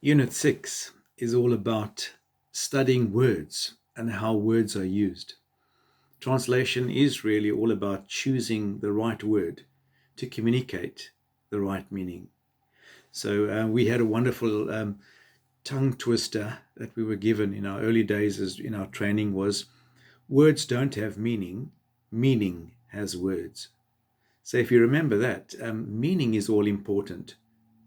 Unit 6 is all about studying words and how words are used. Translation is really all about choosing the right word to communicate the right meaning. So we had a wonderful tongue twister that we were given in our early days as in our training was words don't have meaning, meaning has words. So if you remember that, meaning is all important.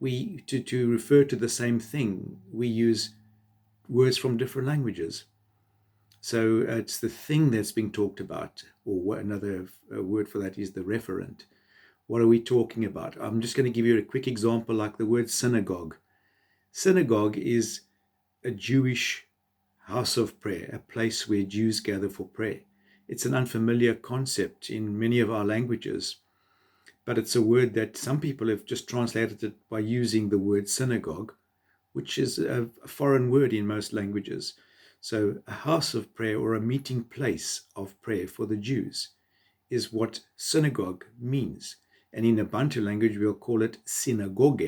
We to refer to the same thing, we use words from different languages. So it's the thing that's being talked about, or another word for that is the referent. What are we talking about? I'm just going to give you a quick example, like the word synagogue. Synagogue is a Jewish house of prayer, a place where Jews gather for prayer. It's an unfamiliar concept in many of our languages, but it's a word that some people have just translated it by using the word synagogue, which is a foreign word in most languages. So a house of prayer or a meeting place of prayer for the Jews is what synagogue means. And in the Bantu language, we'll call it synagogue,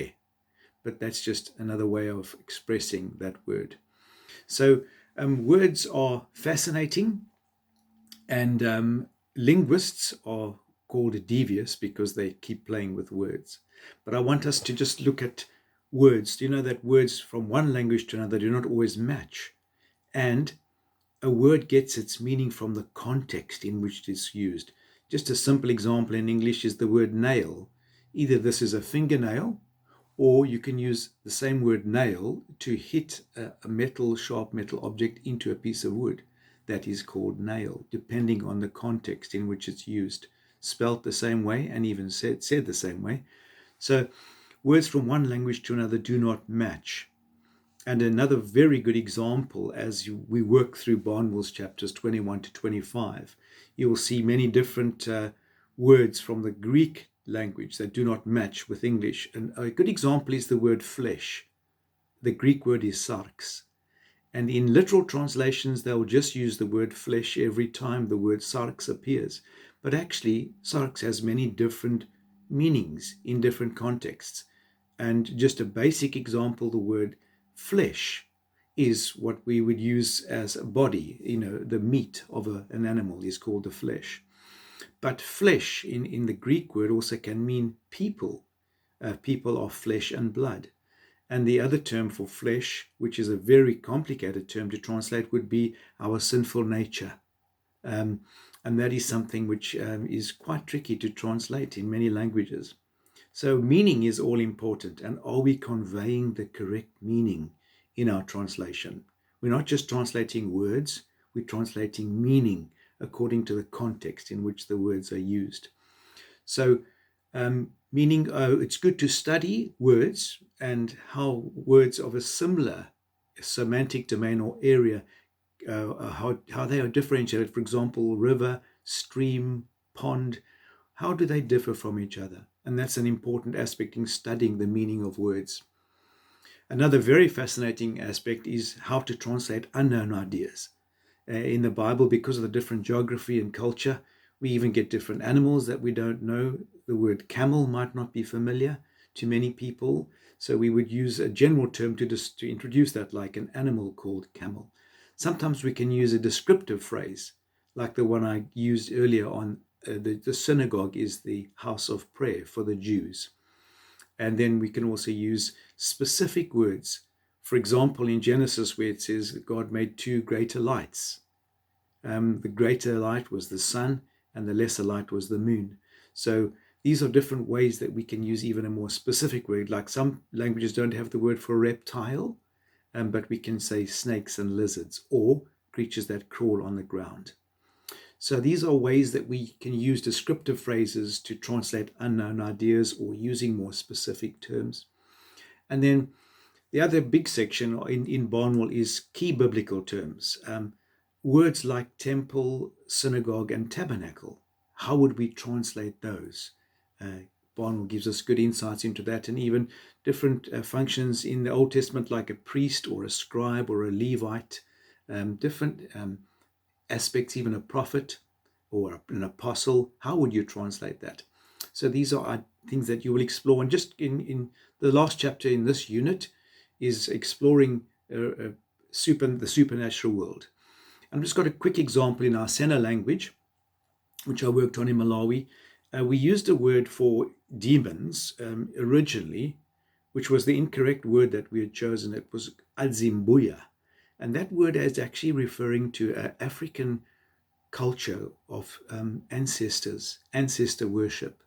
but that's just another way of expressing that word. So words are fascinating, and linguists are called devious because they keep playing with words. But I want us to just look at words. Do you know that words from one language to another do not always match? And a word gets its meaning from the context in which it is used. Just a simple example in English is the word nail. Either this is a fingernail, or you can use the same word nail to hit a sharp metal object into a piece of wood. That is called nail, depending on the context in which it's used. Spelt the same way and even said the same way. So words from one language to another do not match. And another very good example, as we work through Barnwell's chapters 21 to 25, you will see many different words from the Greek language that do not match with English. And a good example is the word flesh. The Greek word is sarx. And in literal translations, they'll just use the word flesh every time the word sarx appears. But actually, sarx has many different meanings in different contexts. And just a basic example, the word flesh is what we would use as a body. The meat of an animal is called the flesh. But flesh in the Greek word also can mean people. People are flesh and blood. And the other term for flesh, which is a very complicated term to translate, would be our sinful nature. And that is something which is quite tricky to translate in many languages. So meaning is all important. And are we conveying the correct meaning in our translation? We're not just translating words, we're translating meaning according to the context in which the words are used. So meaning, it's good to study words and how words of a similar semantic domain or area, how they are differentiated. For example, river, stream, pond, how do they differ from each other? And that's an important aspect in studying the meaning of words. Another very fascinating aspect is how to translate unknown ideas. In the Bible, because of the different geography and culture, we even get different animals that we don't know. The word camel might not be familiar to many people, so we would use a general term to introduce that, like an animal called camel. Sometimes we can use a descriptive phrase, like the one I used earlier on. The synagogue is the house of prayer for the Jews. And then we can also use specific words. For example, in Genesis, where it says that God made two greater lights. The greater light was the sun, and the lesser light was the moon. So these are different ways that we can use even a more specific word. Like some languages don't have the word for reptile, but we can say snakes and lizards, or creatures that crawl on the ground. So these are ways that we can use descriptive phrases to translate unknown ideas or using more specific terms. And then the other big section in Barnwell is key biblical terms. Words like temple, synagogue, and tabernacle. How would we translate those? Barnwell gives us good insights into that, and even different functions in the Old Testament, like a priest or a scribe or a Levite, different aspects, even a prophet or an apostle. How would you translate that? So these are things that you will explore. And just in the last chapter in this unit, is exploring the supernatural world. I've just got a quick example in our Sena language, which I worked on in Malawi. We used a word for demons originally, which was the incorrect word that we had chosen. It was Adzimbuya. And that word is actually referring to an African culture of ancestor worship.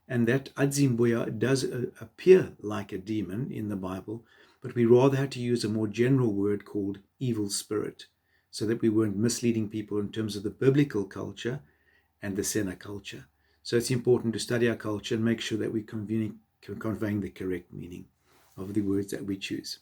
And that Adzimbuya does appear like a demon in the Bible, but we rather had to use a more general word called evil spirit, so that we weren't misleading people in terms of the biblical culture and the Sena culture. So it's important to study our culture and make sure that we're conveying the correct meaning of the words that we choose.